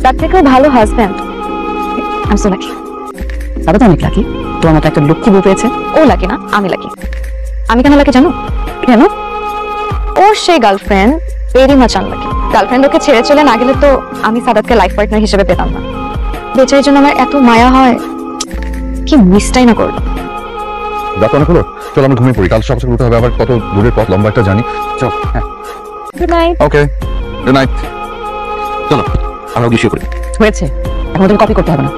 তার থেকেও ভালো husband. I am so lucky. দাদা তো অনেক লাকি, তোমার মতো একটা লক্ষ্মী বউ পেয়েছে। ও লাকি না, আমি লাকি। আমি কেন লাকি জানো? কেন? ওর সেই girlfriend very much unlucky. Girlfriend ওকে ছেড়ে চলে না গেলে তো আমি সাদাতকে লাইফ পার্টনার হিসেবে পেতাম না। বেচারির জন্য আমার এত মায়া হয়, কি মিসটাই না করলো। রাত অনেক হলো, চল আমরা ঘুমিয়ে পড়ি, কাল সকাল সকাল উঠতে হবে, আবার কত দূরের পথ, লম্বা একটা জানি। চল। হ্যাঁ, গুড নাইট। ওকে, গুড নাইট। চলো আমরা গিয়ে শুয়ে পড়ি। হয়েছে, এখন তুমি কপি করতে হবে না।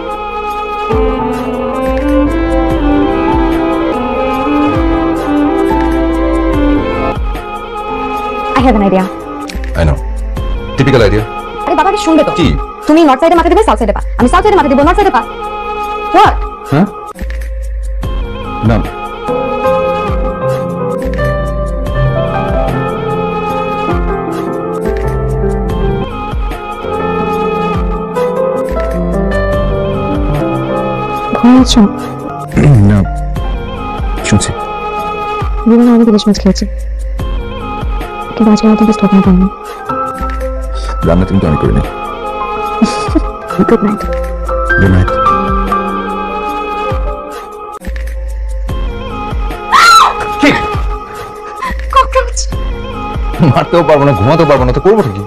I have an idea. I know. Typical idea. আরে বাবা কি শুনবে তো? কি? তুমি নর্থ সাইডে মাথা দিবে, সাউথ সাইডে পা। আমি সাউথ সাইডে মাথা দিব, নর্থ সাইডে পা। হোয়াট? হ্যাঁ? না। ঘুমিয়েছো? না, শুনছি। জীবনে অনেক ইলিশ মাছ খেয়েছি, কিন্তু আজকে আমার টেস্ট কখনো পাইনি। রান্না তুমি তো অনেক করিনি। Good night. Good night. Cockroach. মারতেও পারবো না, ঘুমাতেও পারবো না, তো করবো কি?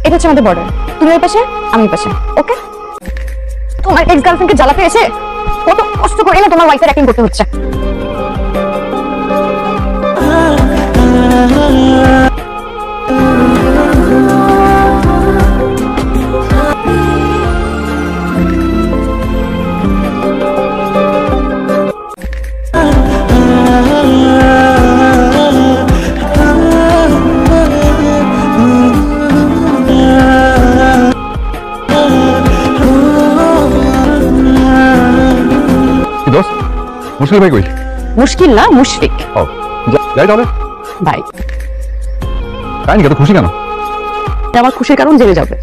এটা হচ্ছে আমাদের বর্ডার। তুমি ওই পাশে, আমি ওই পাশে। ওকে? তোমার এক্স গার্লফ্রেন্ডকে জ্বালাতে এসে কত কষ্ট করে না তোমার ওয়াইফের অ্যাক্টিং করতে হচ্ছে। মুশকিল ভাই কই? মুশকিল না, মুশফিক। ও, যাই তাহলে। ভাই, তাই নাকি? এত খুশি কেন? আমার খুশির কারণ জেনে যাবে।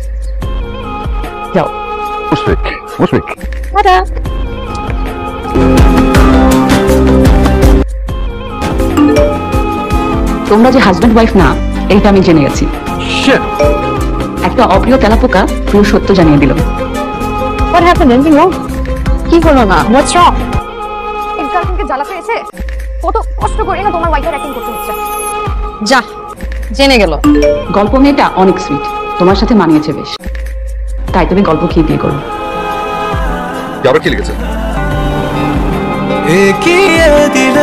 যাও। মুশফিক, মুশফিক। টাটা। তোমরা যে হাজব্যান্ড ওয়াইফ না, এইটা আমি জেনে গেছি। শিট! একটা অপ্রিয় তেলাপোকা পুরো সত্য জানিয়ে দিল। What happened? Anything wrong? কি হলো না? What's wrong? এক্স গার্লফ্রেন্ডকে জ্বালাতে এসে কত কষ্ট করে না তোমার ওয়াইফের অ্যাক্টিং করতে হচ্ছে। যা, জেনে গেল। গল্প মেয়েটা অনেক সুইট, তোমার সাথে মানিয়েছে বেশ, তাই তুমি গল্প খেয়ে বিয়ে করো। আবার কি লিখেছে? एक ही दिल